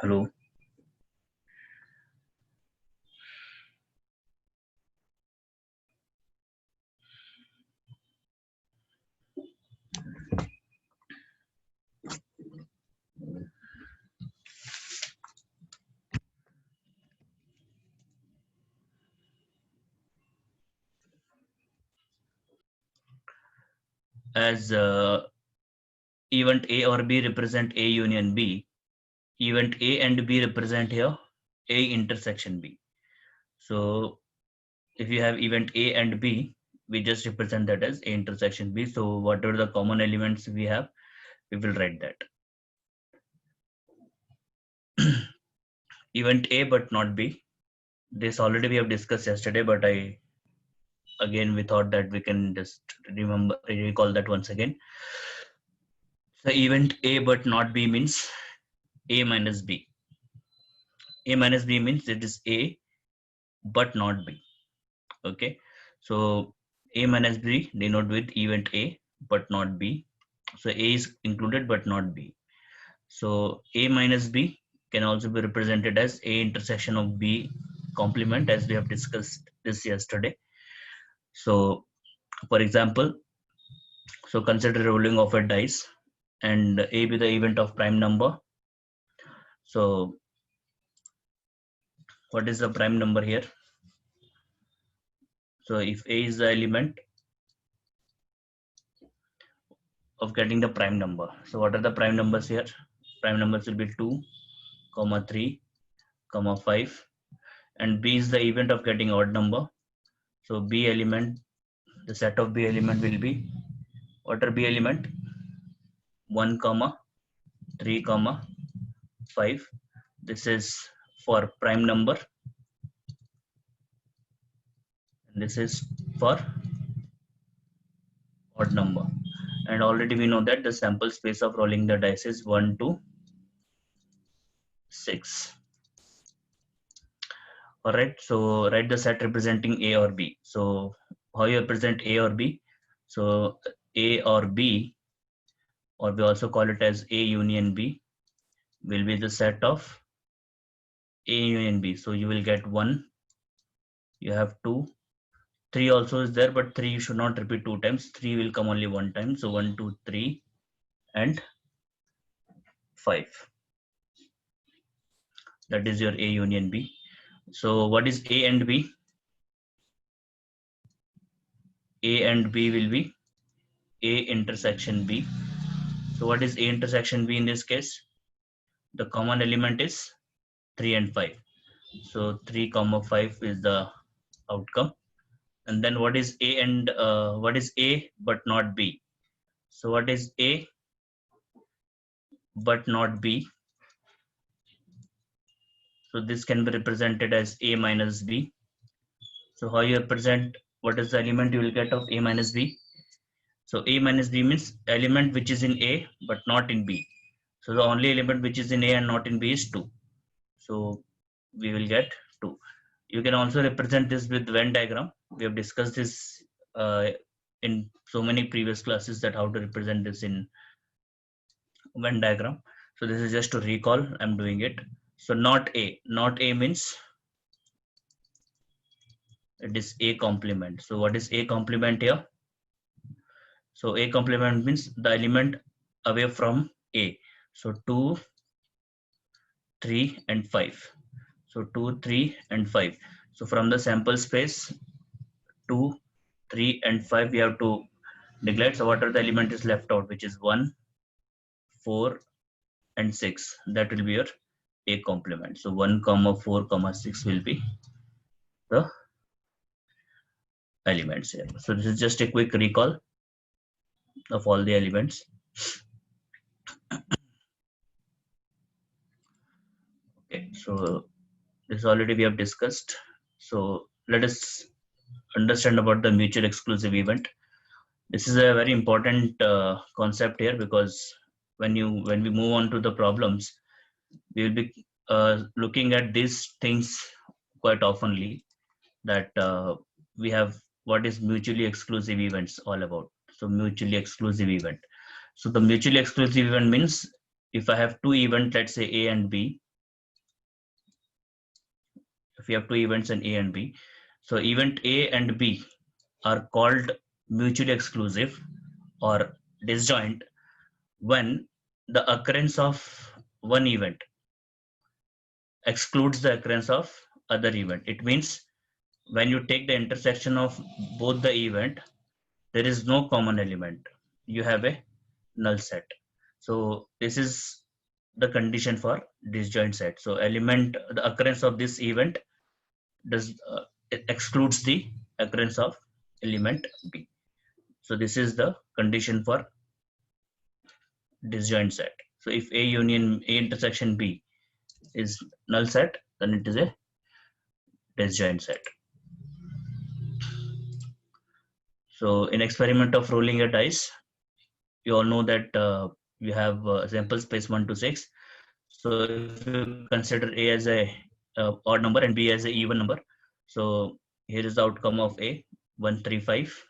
Hello. As event A or B represent A union B, event A and B represent here A intersection B. So if you have event A and B, we just represent that as A intersection B. So whatever the common elements we have, we will write that. Event A but not B. This already we have discussed yesterday, but again we thought that we can just recall that once again. So event A but not B means A minus B. A minus B means it is A but not B. Okay, so A minus B denote with event A but not B. So A is included but not B. So A minus B can also be represented as A intersection of B complement, as we have discussed this yesterday. So for example, so consider rolling of a dice and A be the event of prime number. So what is the prime number here? So if A is the element of getting the prime number, so what are the prime numbers here? Prime numbers will be 2, 3, 5, and B is the event of getting odd number. So B element, the set of B element will be, what are B element? 1, 3, 5. This is for prime number. And this is for odd number. And already we know that the sample space of rolling the dice is 1 to 6. All right, so write the set representing A or B. So how you represent A or B? So A or B, or we also call it as A union B, will be the set of A union B. So you will get 1, you have 2, 3 also is there, but 3 you should not repeat 2 times. 3 will come only 1 time. So 1, 2, 3, and 5. That is your A union B. So what is A and B? A and B will be A intersection B. So what is A intersection B in this case? The common element is 3 and 5. So 3, 5 is the outcome. And then what is A and what is A but not B? So what is A but not B? So this can be represented as A minus B. So how you represent what is the element you will get of A minus B? So A minus B means element which is in A but not in B. So the only element which is in A and not in B is 2. So we will get 2. You can also represent this with Venn diagram. We have discussed this in so many previous classes, that how to represent this in Venn diagram. So this is just to recall, I'm doing it. So not A means it is A complement. So what is A complement here? So A complement means the element away from A. So 2, 3, and 5. So 2, 3, and 5. So from the sample space 2, 3, and 5, we have to neglect. So what are the element is left out, which is 1, 4, and 6. That will be your A complement. So 1, 4, 6 will be the elements here. So this is just a quick recall of all the elements. Okay, so this already we have discussed. So let us understand about the mutual exclusive event. This is a very important concept here, because when we move on to the problems, we will be looking at these things quite oftenly, that we have what is mutually exclusive events all about. So mutually exclusive event. So the mutually exclusive event means if I have two events, let's say A and B, if you have two events in A and B. So event A and B are called mutually exclusive or disjoint when the occurrence of one event excludes the occurrence of other event. It means when you take the intersection of both the event, there is no common element. You have a null set. So this is the condition for disjoint set. So the occurrence of this event it excludes the occurrence of element B. So this is the condition for disjoint set. So if A union A intersection B is null set, then it is a disjoint set. So in experiment of rolling a dice, you all know that we have sample space 1 to 6. So if you consider A as a odd number and B as an even number, so here is the outcome of A, 1, 3, 5.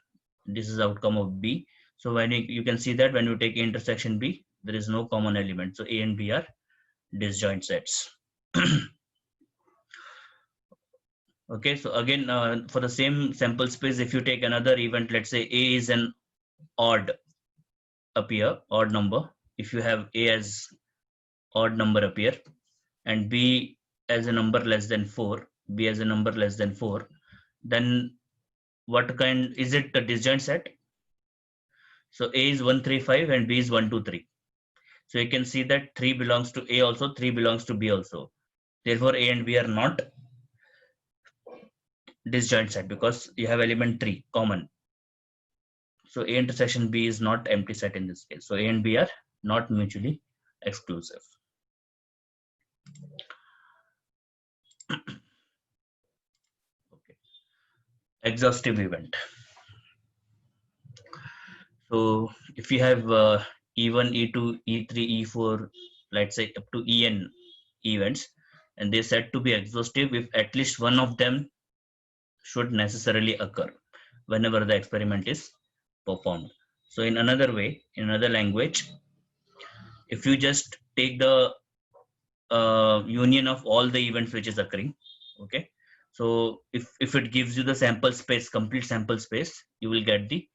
This is the outcome of B. So when you can see that when you take A intersection B, there is no common element. So A and B are disjoint sets. Okay, so again, for the same sample space, if you take another event, let's say A is an odd number. If you have A as odd number appear and B as a number less than 4, B as a number less than 4, then what kind is it a disjoint set? So A is 1, 3, 5 and B is 1, 2, 3. So you can see that 3 belongs to A also, 3 belongs to B also. Therefore, A and B are not disjoint set because you have element 3 common. So A intersection B is not empty set in this case. So A and B are not mutually exclusive. Okay. Exhaustive event. So if you have E1, E2, E3, E4, let's say up to En events, and they're said to be exhaustive if at least one of them should necessarily occur whenever the experiment is performed. So in another way, in another language, if you just take the union of all the events which is occurring, okay, so if it gives you the sample space, complete sample space, you will get the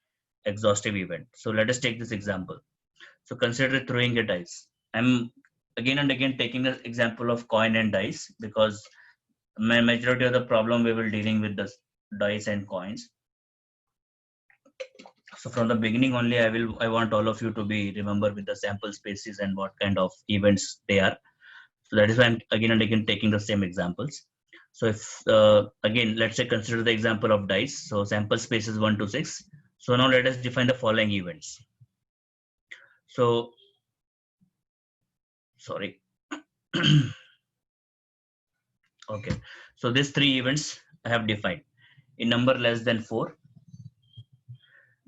exhaustive event. So let us take this example. So consider throwing a dice. I'm again and again taking the example of coin and dice because majority of the problem we will dealing with the dice and coins. So from the beginning only, I want all of you to be remember with the sample spaces and what kind of events they are. So that is why I'm again and again taking the same examples. So if again, let's say consider the example of dice. So sample space is 1 to 6. So now let us define the following events. So sorry. Okay, so these three events I have defined. A number less than 4,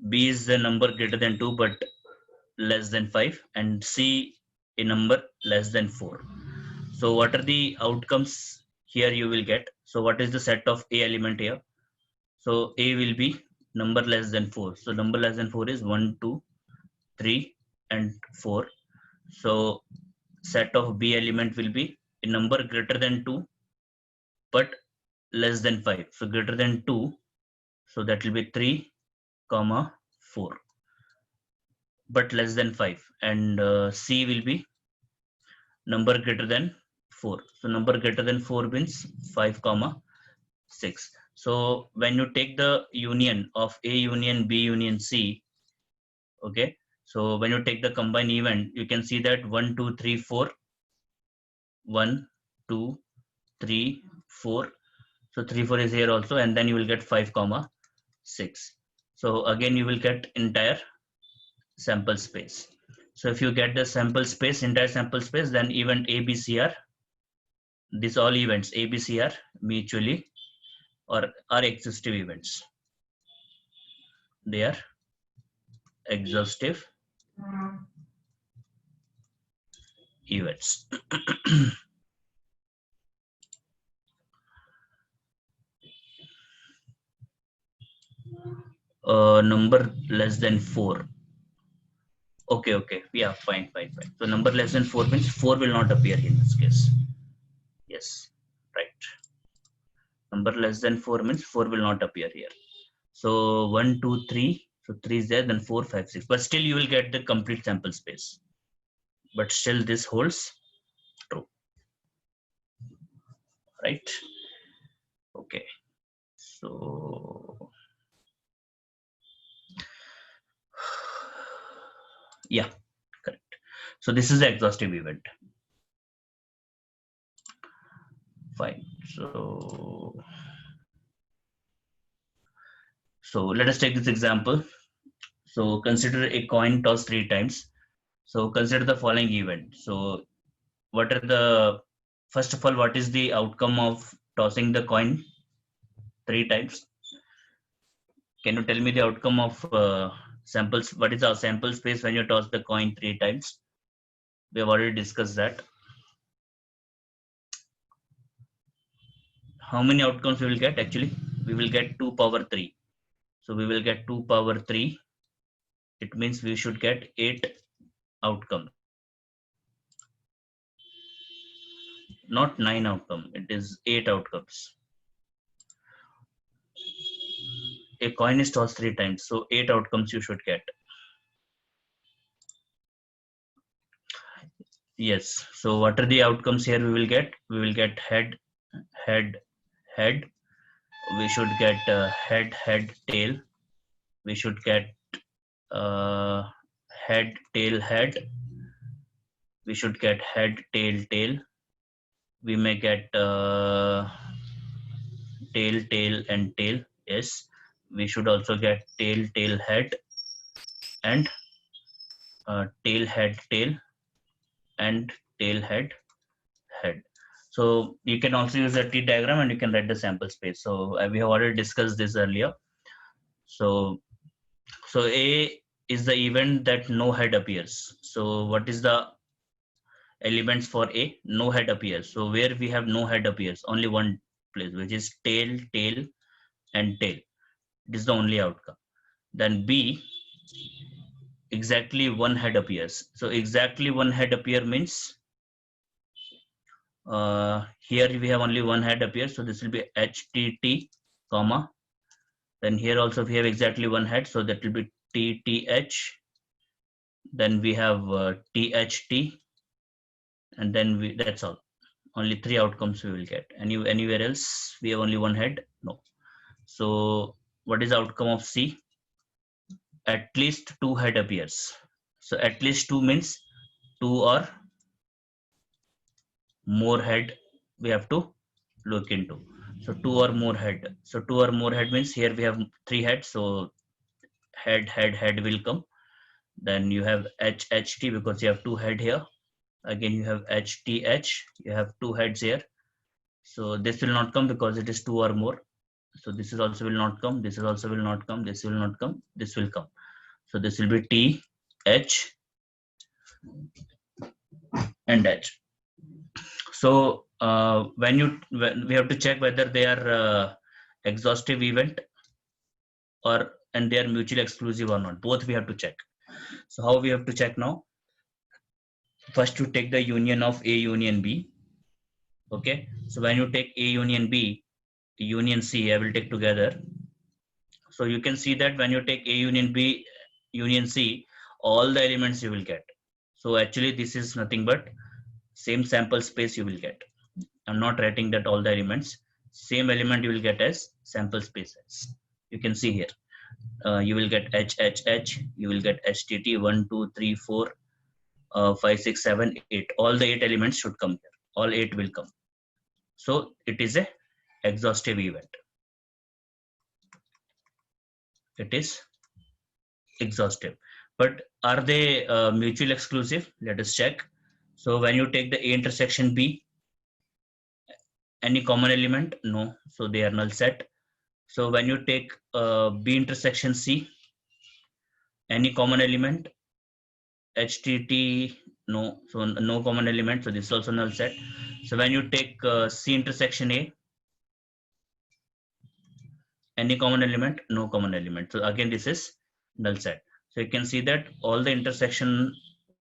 B is the number greater than 2 but less than 5, and C a number less than 4. So what are the outcomes here you will get? So what is the set of A element here? So A will be number less than 4. So number less than 4 is 1, 2, 3 and 4. So set of B element will be a number greater than 2 but less than 5. So greater than 2, so that will be 3, 4 but less than 5, and C will be number greater than 4. So number greater than 4 means 5, 6. So when you take the union of A union B union C, okay, so when you take the combined event, you can see that 1, 2, 3, 4, 1, 2, 3, 4. So 3, 4 is here also, and then you will get 5, 6. So again, you will get entire sample space. So if you get the sample space, entire sample space, then event A, B, C are, these all events A, B, C are mutually or are exhaustive events. They are exhaustive events. Number less than 4. Okay, yeah, fine. So number less than 4 means 4 will not appear in this case. Yes, right. Number less than 4 means 4 will not appear here. So 1, 2, 3. So 3 is there, then 4, 5, 6. But still you will get the complete sample space. But still this holds true. Right? Okay. So yeah, correct. So this is the exhaustive event. Fine. So let us take this example. So consider a coin toss 3 times. So consider the following event. So what are the, first of all, what is the outcome of tossing the coin 3 times? Can you tell me the outcome of samples? What is our sample space when you toss the coin 3 times? We have already discussed that. How many outcomes we will get? Actually, we will get 2 power 3. So we will get 2 power 3. It means we should get 8 outcomes. Not 9 outcome. It is 8 outcomes. A coin is tossed 3 times. So 8 outcomes you should get. Yes. So what are the outcomes here we will get? We will get head, head, head. We should get head, head, tail. We should get head, tail, head. We should get head, tail, tail. We may get tail, tail, and tail. Yes. We should also get tail, tail, head, and tail, head, tail, and tail, head, head. So you can also use a T diagram and you can write the sample space. So we have already discussed this earlier. So A is the event that no head appears. So what is the elements for A? No head appears. So where we have no head appears, only one place, which is tail, tail, and tail. It is the only outcome. Then B, exactly one head appears. So exactly one head appear means here we have only one head appears. So this will be HTT, comma. Then here also we have exactly one head. So that will be TTH. Then we have THT. And then that's all. Only 3 outcomes we will get. Anywhere else we have only one head? No. So what is the outcome of C? At least 2 head appears. So at least 2 means 2 or more head we have to look into. So 2 or more head. So 2 or more head means here we have 3 heads. So head, head, head will come. Then you have HHT because you have 2 head here. Again you have HTH. You have 2 heads here. So this will not come because it is 2 or more. So this is also will not come. This is also will not come. This will not come. This will come. So this will be T, H, and H. So when we have to check whether they are exhaustive event and they are mutually exclusive or not. Both we have to check. So how we have to check now? First you take the union of A union B. Okay. So when you take A union B, union C, I will take together. So you can see that when you take A union B, union C, all the elements you will get. So actually this is nothing but same sample space you will get. I'm not writing that all the elements. Same element you will get as sample spaces. You can see here. You will get HHH, you will get HTT 1, 2, 3, 4, 5, 6, 7, 8. All the 8 elements should come here. All 8 will come. So it is a exhaustive event. It is exhaustive. But are they mutually exclusive? Let us check. So when you take the A intersection B, any common element? No. So they are null set. So when you take B intersection C, any common element? HTT, no. So no common element. So this is also null set. So when you take C intersection A, any common element? No common element. So again, this is null set. So you can see that all the intersection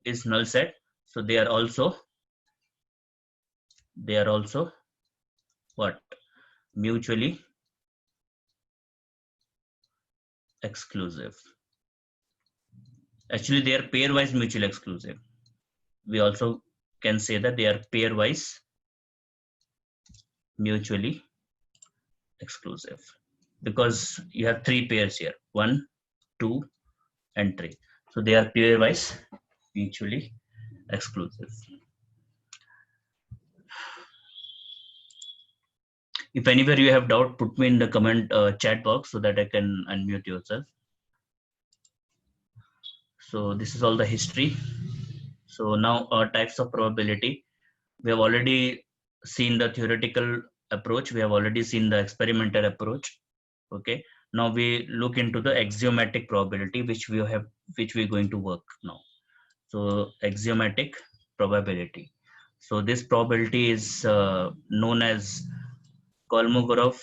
is null set. So they are also what? mutually exclusive. Actually, they are pairwise mutually exclusive. We also can say that they are pairwise mutually exclusive because you have three pairs here, 1, 2, and 3. So they are pairwise mutually exclusive. If anywhere you have doubt, put me in the comment chat box so that I can unmute yourself. So this is all the history. So now types of probability. We have already seen the theoretical approach. We have already seen the experimental approach. Okay. Now we look into the axiomatic probability, which we're going to work now. So axiomatic probability. So this probability is known as Kolmogorov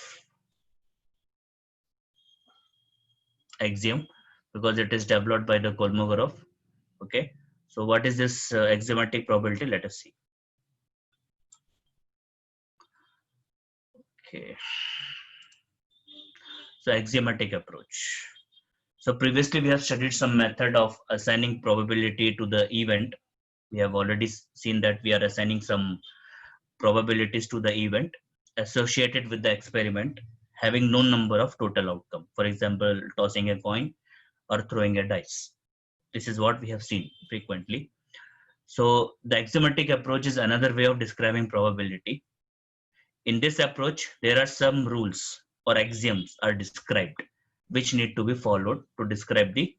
axiom because it is developed by the Kolmogorov. Okay. So what is this axiomatic probability? Let us see. Okay. So axiomatic approach. So previously we have studied some method of assigning probability to the event. We have already seen that we are assigning some probabilities to the event associated with the experiment having no number of total outcome. For example, tossing a coin or throwing a dice. This is what we have seen frequently. So the axiomatic approach is another way of describing probability. In this approach, there are some rules or axioms are described which need to be followed to describe the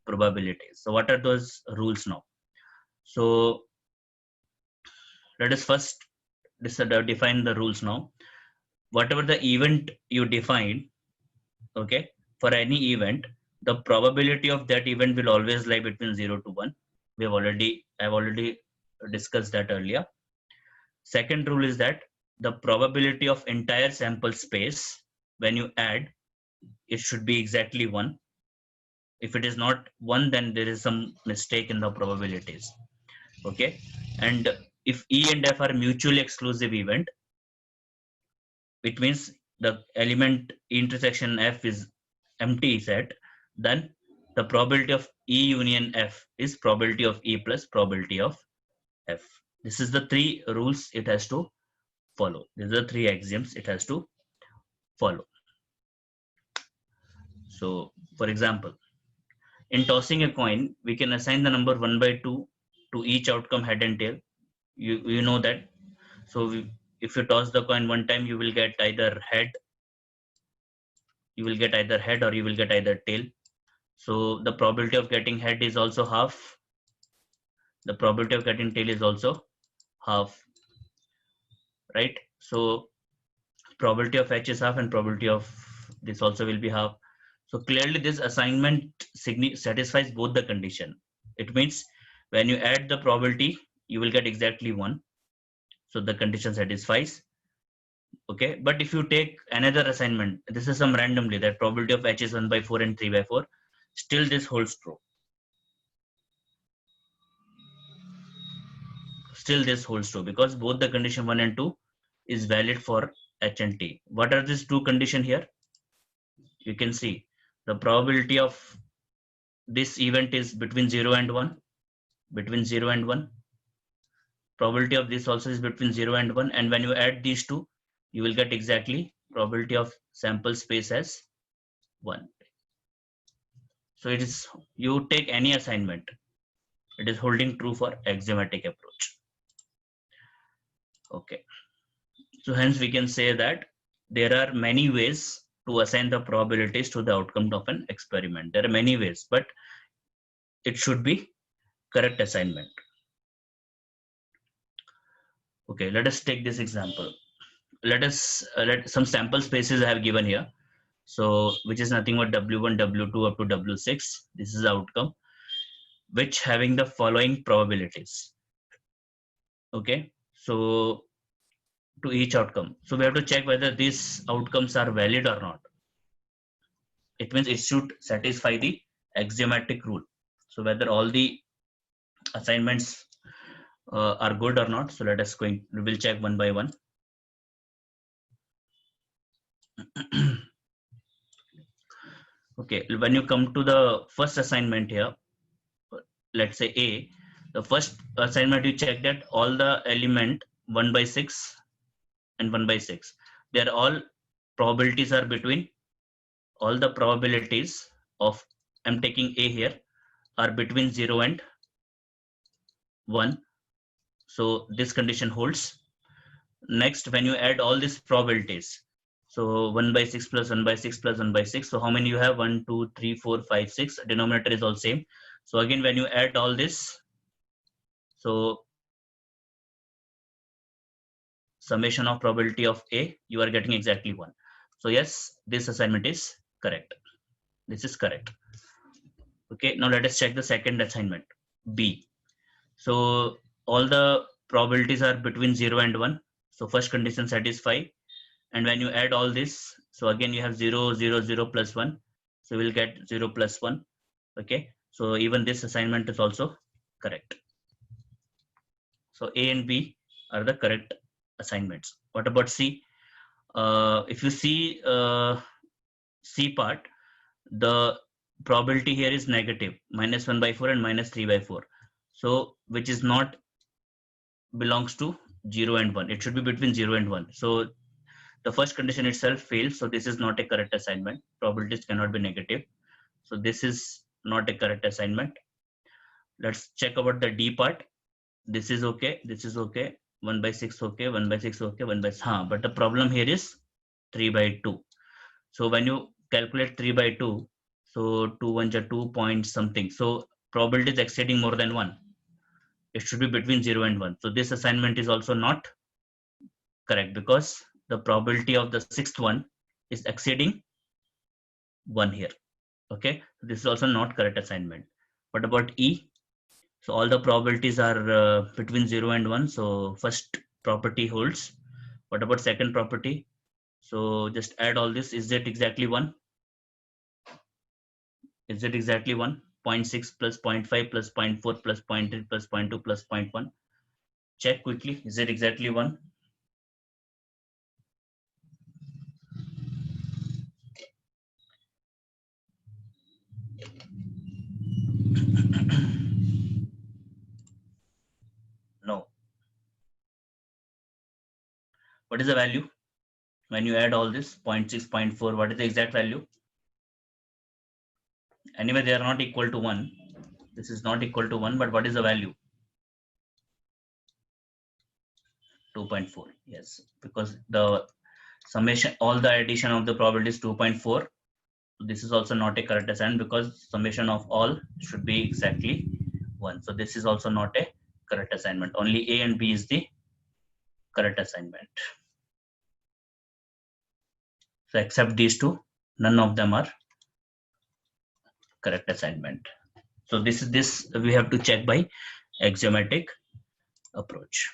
probabilities. So what are those rules now? So let us first define the rules now. Whatever the event you define, okay, for any event, the probability of that event will always lie between 0 to 1. I've already discussed that earlier. Second rule is that the probability of entire sample space, when you add, it should be exactly 1. If it is not 1, then there is some mistake in the probabilities. Okay. And if E and F are mutually exclusive event, it means the element intersection F is empty set, then the probability of E union F is probability of E plus probability of F. This is the three rules it has to follow. These are the three axioms it has to follow. So, for example, in tossing a coin, we can assign the number 1 by 2 to each outcome head and tail. You know that. So if you toss the coin one time, you will get either head, or you will get either tail. So the probability of getting head is also half. The probability of getting tail is also half, right? So probability of H is half and probability of this also will be half. So clearly this assignment satisfies both the condition. It means when you add the probability, you will get exactly 1. So the condition satisfies. Okay, but if you take another assignment, this is some randomly that probability of H is 1 by 4 and 3 by 4, still this holds true. Still this holds true because both the condition 1 and 2 is valid for H and T. What are these two conditions here? You can see the probability of this event is between 0 and 1. Between 0 and 1. Probability of this also is between 0 and 1. And when you add these two, you will get exactly probability of sample space as 1. So it is, you take any assignment, it is holding true for axiomatic approach. Okay. So hence we can say that there are many ways to assign the probabilities to the outcome of an experiment. There are many ways, but it should be correct assignment. Okay, let us take this example. Let some sample spaces I have given here. So which is nothing but W1, W2 up to W6. This is the outcome, which having the following probabilities. Okay, so to each outcome. So we have to check whether these outcomes are valid or not. It means it should satisfy the axiomatic rule. So whether all the assignments are good or not. So let us we will check one by one. Okay, when you come to the first assignment here, let's say A, the first assignment you check that all the element 1 by 6 and 1 by 6, they're all probabilities are between, all the probabilities of, I'm taking A here, are between 0 and 1. So this condition holds. Next, when you add all these probabilities, so 1 by 6 plus 1 by 6 plus 1 by 6, so how many you have? 1, 2, 3, 4, 5, 6. Denominator is all same. So again, when you add all this, so summation of probability of A, you are getting exactly 1. So yes, this assignment is correct. This is correct. Okay, now let us check the second assignment, B. So all the probabilities are between 0 and 1. So first condition satisfied. And when you add all this, so again you have 0, 0, 0 plus 1. So we'll get 0 plus 1. Okay, so even this assignment is also correct. So A and B are the correct assignments. What about C? If you see C part, the probability here is negative, minus 1 by 4 and minus 3 by 4. So which is not belongs to 0 and 1. It should be between 0 and 1. So the first condition itself fails. So this is not a correct assignment. Probabilities cannot be negative. So this is not a correct assignment. Let's check about the D part. This is okay. This is okay. 1 by 6 okay. 1 by 6 okay. 1 by but the problem here is 3 by 2. So when you calculate 3 by 2, so 2 1 are 2 point something. So probability is exceeding more than 1. It should be between 0 and 1. So this assignment is also not correct because the probability of the sixth one is exceeding 1 here. Okay, this is also not correct assignment. What about E? So all the probabilities are between 0 and 1. So first property holds. What about second property? So just add all this. Is it exactly 1? Is it exactly 1? 0.6 plus 0.5 plus 0.4 plus 0.3 plus 0.2 plus 0.1. Check quickly. Is it exactly 1? No. What is the value? When you add all this 0.6, 0.4, what is the exact value? Anyway, they are not equal to 1. This is not equal to 1, but what is the value? 2.4. Yes, because the summation, all the addition of the probability is 2.4. This is also not a correct assignment because summation of all should be exactly 1. So this is also not a correct assignment. Only A and B is the correct assignment. So except these two, none of them are correct assignment. So this we have to check by axiomatic approach.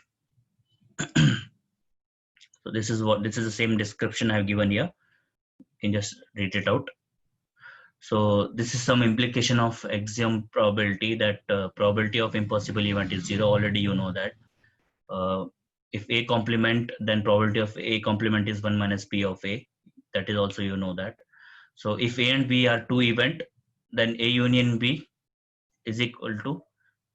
So this is the same description I have given here. You can just read it out. So this is some implication of axiom probability, that probability of impossible event is 0. Already you know that. If A complement, then probability of A complement is 1 minus P of A. That is also you know that. So if A and B are two event, then A union B is equal to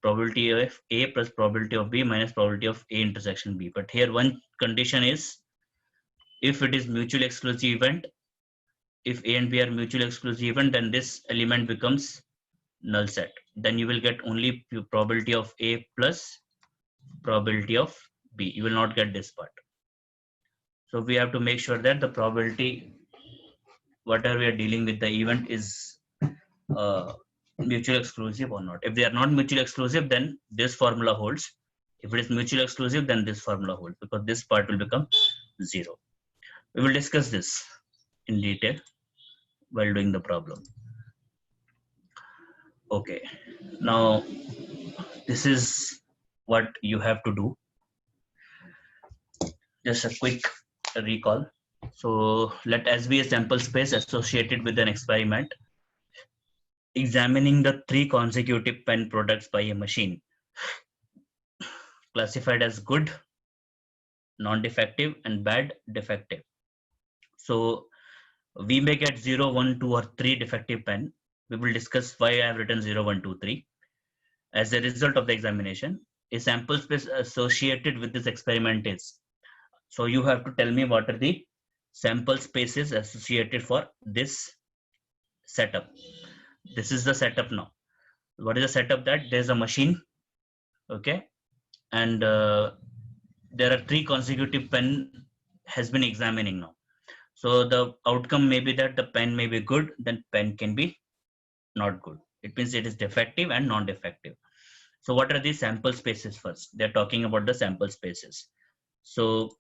probability of A plus probability of B minus probability of A intersection B. But here one condition is, if it is mutually exclusive event, if A and B are mutually exclusive event, then this element becomes null set. Then you will get only probability of A plus probability of B. You will not get this part. So we have to make sure that the probability, whatever we are dealing with the event, is mutually exclusive or not. If they are not mutually exclusive, then this formula holds. If it is mutually exclusive, then this formula holds, because this part will become 0. We will discuss this in detail while doing the problem. Okay, now this is what you have to do. Just a quick recall. So let S be a sample space associated with an experiment examining the 3 consecutive pen products by a machine, classified as good, non-defective, and bad defective. So We may get 0, 1, 2 or 3 defective pen. We will discuss why I have written 0, 1, 2, 3. As a result of the examination, a sample space associated with this experiment is. So you have to tell me what are the sample spaces associated for this setup. This is the setup now. What is the setup? That there's a machine, okay, and there are 3 consecutive pen has been examining now. So the outcome may be that the pen may be good, then pen can be not good. It means it is defective and non-defective. So what are these sample spaces first? They're talking about the sample spaces. So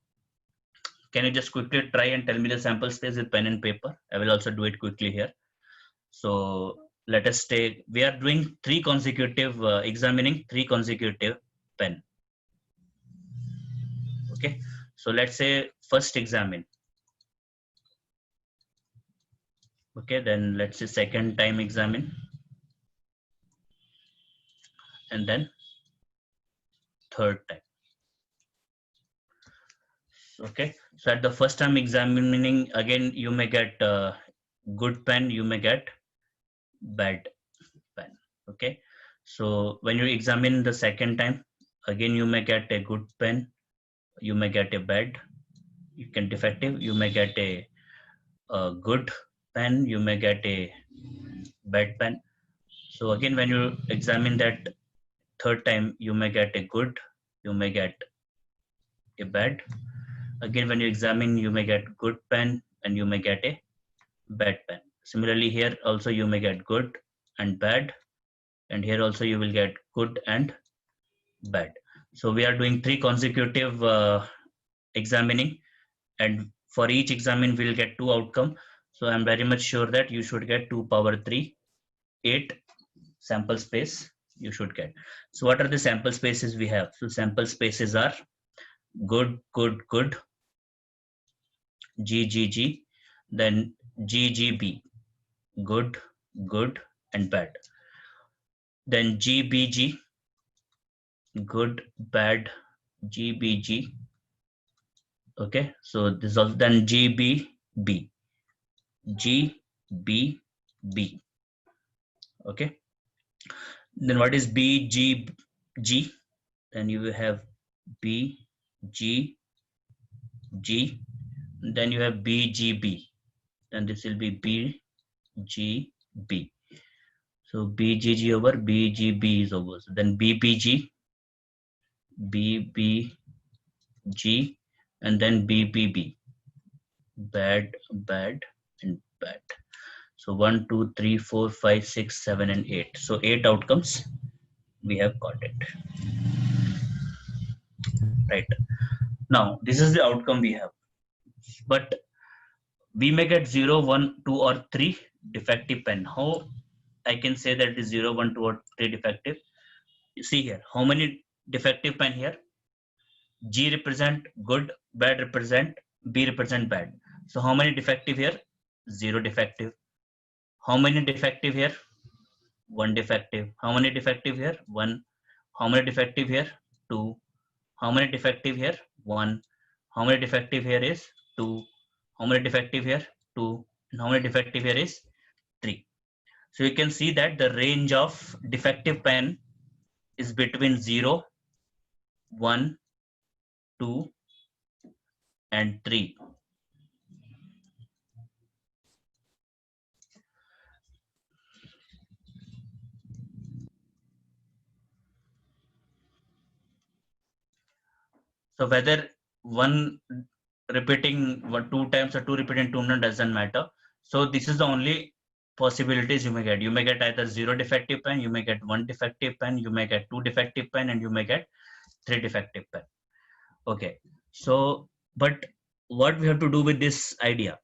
can you just quickly try and tell me the sample space with pen and paper? I will also do it quickly here. So let us take, we are doing 3 consecutive, examining 3 consecutive pen. Okay. So let's say first examine. Okay. Then let's say second time examine. And then third time. Okay. So at the first time examining, again, you may get good pen, you may get bad pen. Okay. So when you examine the second time, again, you may get a good pen, you may get a bad, you can defective, you may get a good pen, you may get a bad pen. So again, when you examine that third time, you may get a good, you may get a bad. Again, when you examine, you may get good pen and you may get a bad pen. Similarly, here also you may get good and bad, and here also you will get good and bad. So we are doing 3 consecutive examining, and for each examine we'll get 2 outcome. So I'm very much sure that you should get 2 power 3, 8 sample space you should get. So what are the sample spaces we have? So sample spaces are good, good, good, GGG, then GGB, good, good, and bad. Then GBG, good, bad, GBG. Okay, so this is also then GBB, GBB. Okay, then what is BGG? Then you will have BGG. Then you have BGB. Then this will be BGB. So BGG over BGB is over. So then BBG, BBG, and then BBB. Bad, bad, and bad. So 1, 2, 3, 4, 5, 6, 7, and 8. So 8 outcomes we have got it. Right. Now this is the outcome we have. But we may get 0, 1, 2, or 3 defective pen. How I can say that it is 0, 1, 2, or 3 defective? You see here, how many defective pen here? G represent good, bad represent, B represent bad. So how many defective here? 0 defective. How many defective here? 1 defective. How many defective here? 1. How many defective here? 2. How many defective here? 1. How many defective here is 2. How many defective here? 2. And how many defective here is 3. So you can see that the range of defective pen is between 0, 1, 2, and 3. So whether one repeating 2 times or 2 repeating 2 doesn't matter. So this is the only possibilities you may get. You may get either 0 defective pen, you may get 1 defective pen, you may get 2 defective pen, and you may get 3 defective pen. Okay. So, but what we have to do with this idea?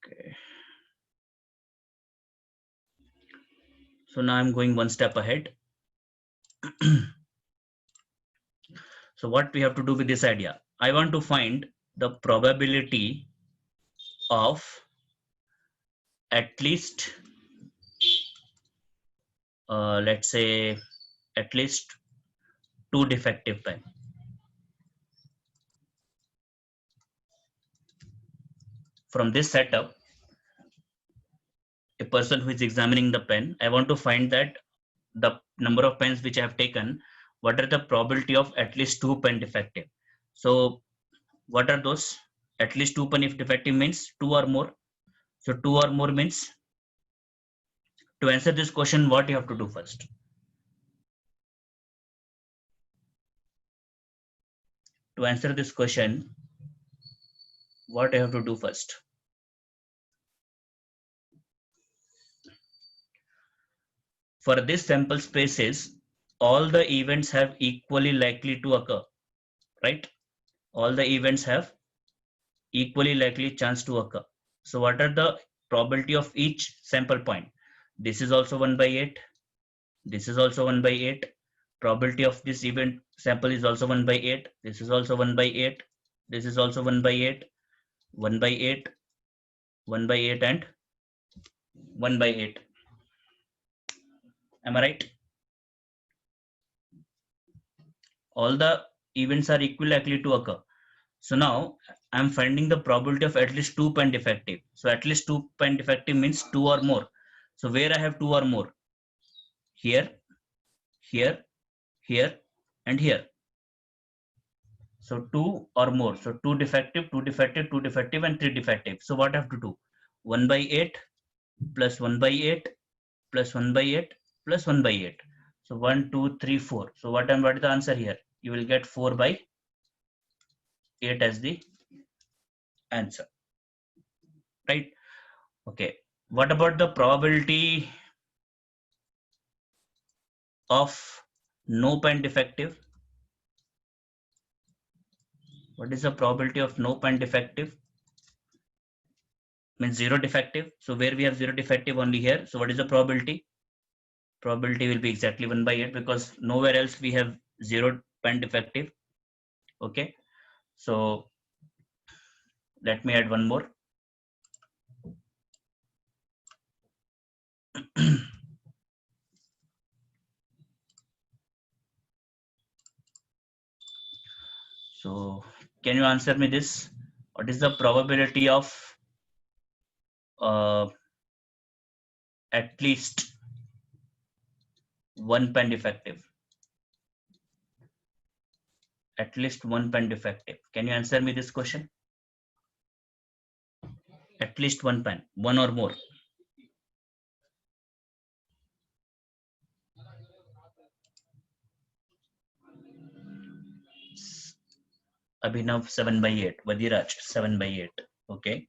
Okay. So now I'm going one step ahead. So what we have to do with this idea? I want to find the probability of at least, let's say, at least 2 defective pen. From this setup, a person who is examining the pen, I want to find that the number of pens which I have taken, what are the probability of at least 2 pen defective. So what are those? At least 2 pen if defective means 2 or more. So 2 or more means, to answer this question, what you have to do first? To answer this question, what I have to do first? For this sample spaces, all the events have equally likely to occur, right? All the events have equally likely chance to occur. So what are the probability of each sample point? This is also 1 by 8. This is also 1 by 8. Probability of this event sample is also 1 by 8. This is also 1 by 8. This is also 1 by 8. 1 by 8. 1 by 8 and 1 by 8. Am I right? All the events are equally likely to occur. So now I'm finding the probability of at least 2 pen defective. So at least 2 pen defective means 2 or more. So where I have 2 or more? Here, here, here, and here. So 2 or more. So 2 defective, 2 defective, 2 defective, and 3 defective. So what I have to do? 1 by 8 plus 1 by 8 plus 1 by 8 plus 1 by 8. So 1, 2, 3, 4. So what is the answer here? You will get 4 by 8 as the answer. Right? Okay. What about the probability of no pen defective? What is the probability of no pen defective? Means 0 defective. So where we have 0 defective only here. So what is the probability? Probability will be exactly 1 by 8 because nowhere else we have 0 pen defective. Okay. So let me add one more. So can you answer me this? What is the probability of at least 1 pen defective? At least 1 pen defective. Can you answer me this question? At least 1 pen, 1 or more. Abhinav 7 by 8. Vadiraj 7 by 8. Okay.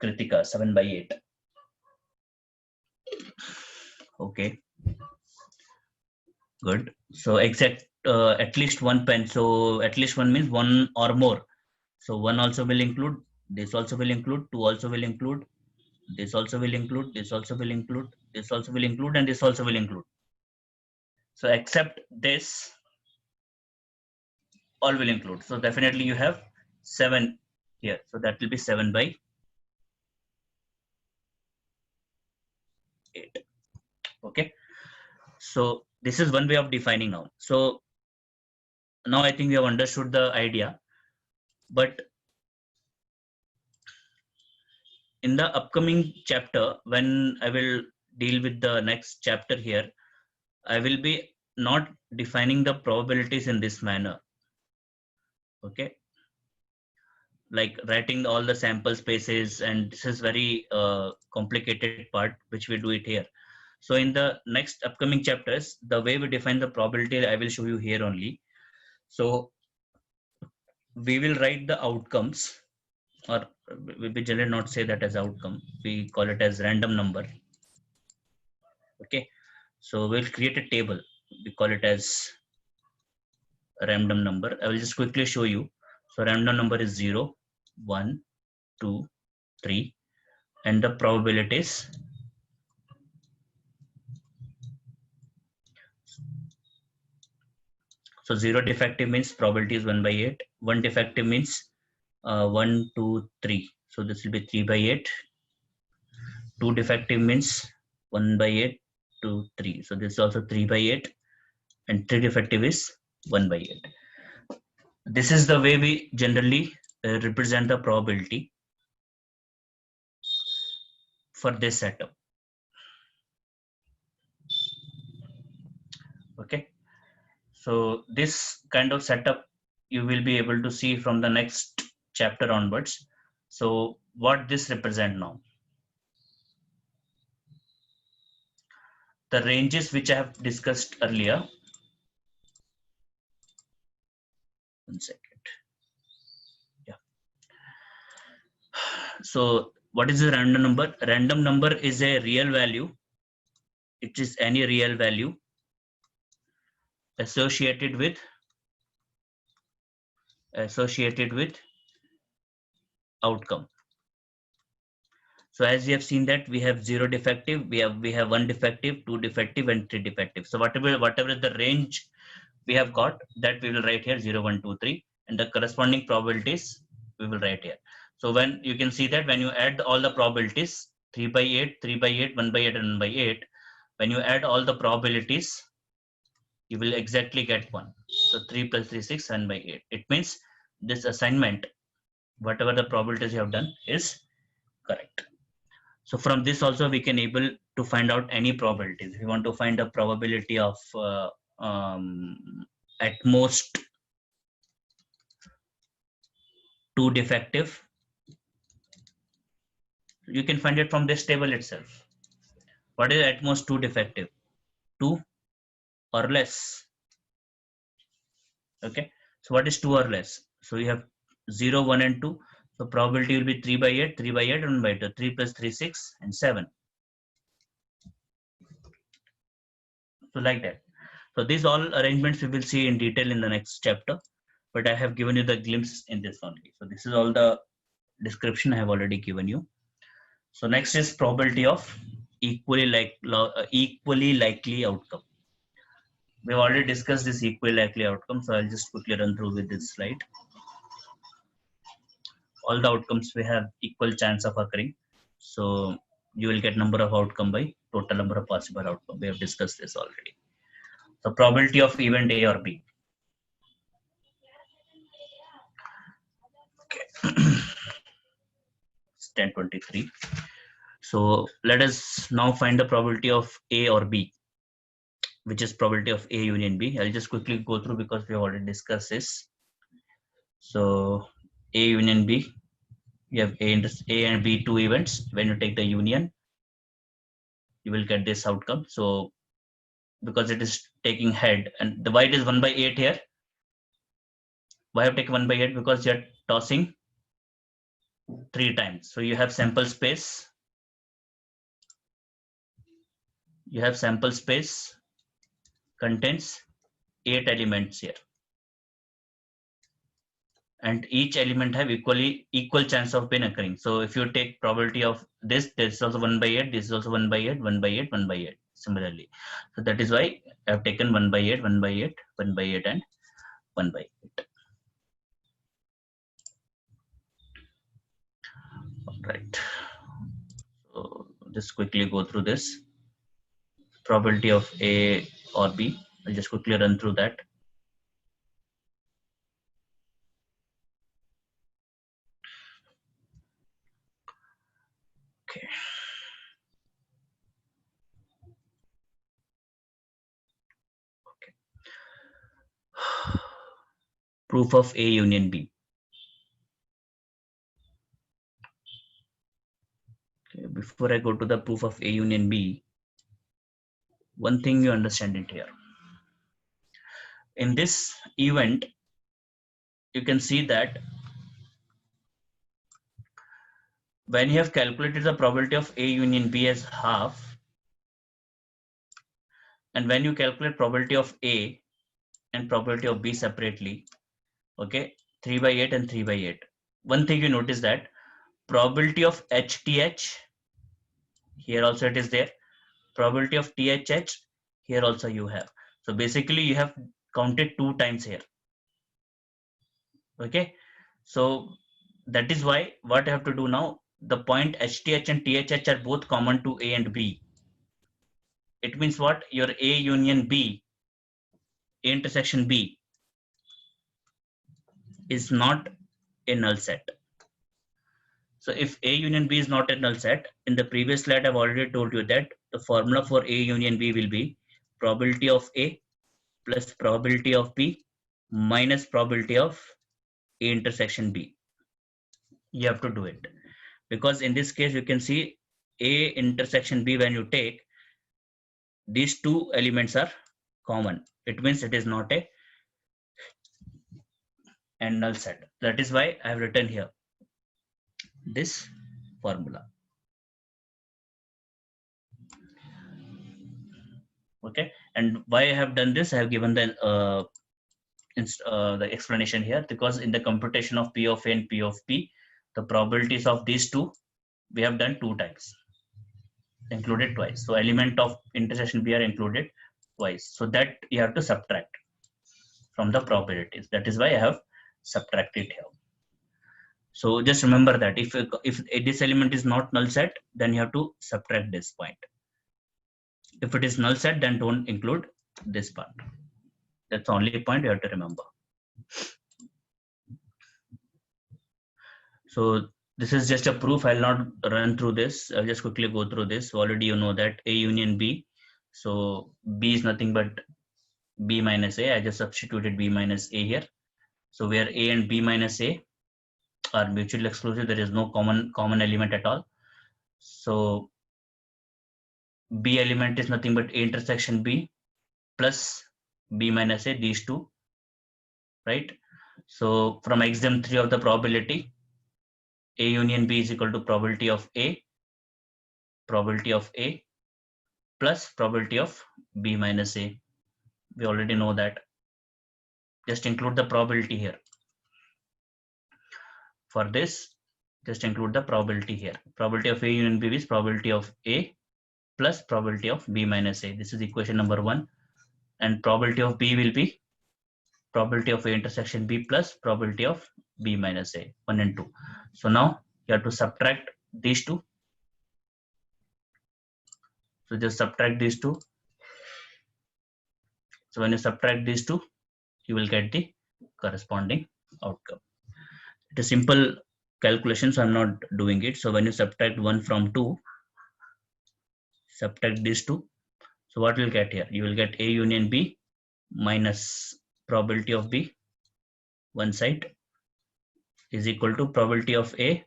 Kritika 7 by 8. Okay. Good. So exact at least 1 pen. So at least 1 means 1 or more. So 1 also will include, this also will include, 2 also will include, this also will include, this also will include, this also will include, and this also will include. So except this, all will include. So definitely you have 7 here. So that will be 7 by 8. Okay. So this is one way of defining now. So now I think we have understood the idea, but in the upcoming chapter, when I will deal with the next chapter here, I will be not defining the probabilities in this manner. Okay. Like writing all the sample spaces, and this is very complicated part, which we do it here. So in the next upcoming chapters, the way we define the probability, I will show you here only. So we will write the outcomes, or we generally not say that as outcome. We call it as random number. Okay. So we'll create a table. We call it as a random number. I will just quickly show you. So random number is 0, 1, 2, 3, and the probabilities. So 0 defective means probability is 1 by 8. 1 defective means 1, 2, 3. So this will be 3 by 8. 2 defective means 1 by 8, 2, 3. So this is also 3 by 8. and 3 defective is 1 by 8. This is the way we generally represent the probability for this setup. Okay, so this kind of setup you will be able to see from the next chapter onwards. So what this represent now? The ranges which I have discussed earlier. One second. Yeah. So what is the random number? Random number is a real value. It is any real value associated with outcome. So as we have seen that we have 0 defective, we have 1 defective, 2 defective, and 3 defective. So whatever the range we have got, that we will write here 0, 1, 2, 3, and the corresponding probabilities we will write here. So when you can see that when you add all the probabilities 3 by 8, 3 by 8, 1 by 8, and 1 by 8, when you add all the probabilities, you will exactly get 1. So 3 plus 3, 6, 1 by 8. It means this assignment, whatever the probabilities you have done, is correct. So from this also we can able to find out any probabilities. If we want to find a probability of at most 2 defective, you can find it from this table itself. What is at most 2 defective? 2 or less. Okay, so what is 2 or less? So you have 0, 1, and 2. So probability will be 3 by 8, 3 by 8, 1 by 2. 3 plus 3, 6, and 7. So like that. So these all arrangements we will see in detail in the next chapter, but I have given you the glimpse in this only. So this is all the description I have already given you. So next is probability of equally likely outcome. We've already discussed this equally likely outcome, so I'll just quickly run through with this slide. All the outcomes we have equal chance of occurring. So you will get number of outcome by total number of possible outcome. We have discussed this already. So probability of event A or B. Okay. It's 10:23. So let us now find the probability of A or B, which is probability of A union B. I'll just quickly go through because we have already discussed this. So A union B, you have A and B two events. When you take the union, you will get this outcome. So because it is taking head, and the why it is 1 by 8 here. Why have taken 1 by 8? Because you're tossing 3 times. So you have sample space. You have sample space contains 8 elements here. And each element have equal chance of being occurring. So if you take probability of this is also 1 by 8, this is also 1 by 8, 1 by 8, 1 by 8, similarly. So that is why I have taken 1 by 8, 1 by 8, 1 by 8, and 1 by 8. All right. So just quickly go through this. Probability of A or B. I'll just quickly run through that. Okay. Proof of A union B. Okay. Before I go to the proof of A union B, one thing you understand it here. In this event, you can see that when you have calculated the probability of A union B as half, and when you calculate probability of A and probability of B separately, okay, 3 by 8 and 3 by 8. One thing you notice that probability of HTH, here also it is there. Probability of THH, here also you have. So basically you have counted 2 times here. Okay, so that is why what I have to do now, the point HTH and THH are both common to A and B. It means what? Your A union B A intersection B is not a null set. So if A union B is not a null set, in the previous slide I've already told you that the formula for A union B will be probability of A plus probability of B minus probability of A intersection B. You have to do it because in this case you can see A intersection B, when you take these two elements are common, it means it is not a null set. That is why I have written here this formula. Okay, and why I have done this, I have given the explanation here, because in the computation of P of A and P of P, the probabilities of these two we have done 2 times, included twice. So element of intersection B are included twice, so that you have to subtract from the probabilities. That is why I have subtracted here. So just remember that if this element is not null set, then you have to subtract this point. If it is null set, then don't include this part. That's the only point you have to remember. So this is just a proof. I'll not run through this. I'll just quickly go through this. Already you know that A union B. So B is nothing but B minus A. I just substituted B minus A here. So where A and B minus A are mutually exclusive, there is no common element at all. So B element is nothing but A intersection B plus B minus A, these two, right? So from exam 3 of the probability, A union B is equal to probability of A plus probability of B minus A. We already know that. Just include the probability here. For this, just include the probability here. Probability of A union B is probability of A plus probability of B minus A. This is equation number 1. And probability of B will be probability of A intersection B plus probability of B minus A, 1 and 2. So now you have to subtract these two. So just subtract these two. So when you subtract these two, you will get the corresponding outcome. It is simple calculation, so I'm not doing it. So when you subtract 1 from 2, subtract these two. So what will get here? You will get A union B minus probability of B, one side, is equal to probability of A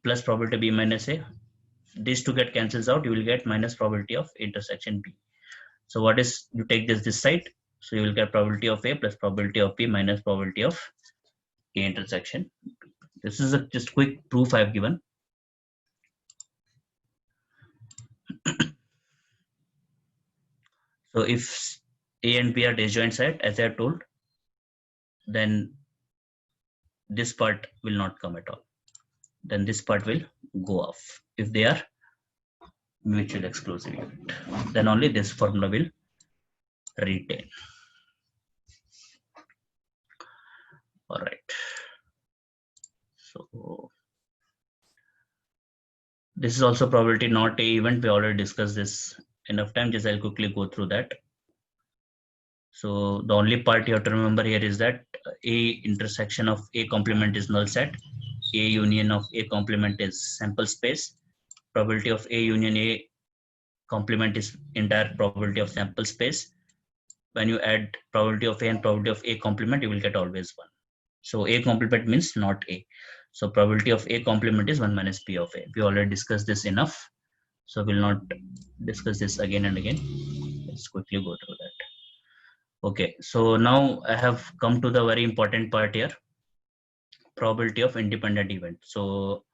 plus probability B minus A. These two get cancels out. You will get minus probability of intersection B. So what is, you take this side, so you will get probability of A plus probability of B minus probability of A intersection B. This is a just quick proof I have given. So if A and B are disjoint set, as I have told, then this part will not come at all. Then this part will go off. If they are mutually exclusive unit, then only this formula will retain. All right. So this is also probability not A event. We already discussed this enough time. Just I'll quickly go through that. So the only part you have to remember here is that A intersection of A complement is null set. A union of A complement is sample space. Probability of A union A complement is entire probability of sample space. When you add probability of A and probability of A complement, you will get always 1. So A complement means not A. So probability of A complement is 1 minus P of A. We already discussed this enough, so we'll not discuss this again and again. Let's quickly go through that. Okay, so now I have come to the very important part here, probability of independent event. So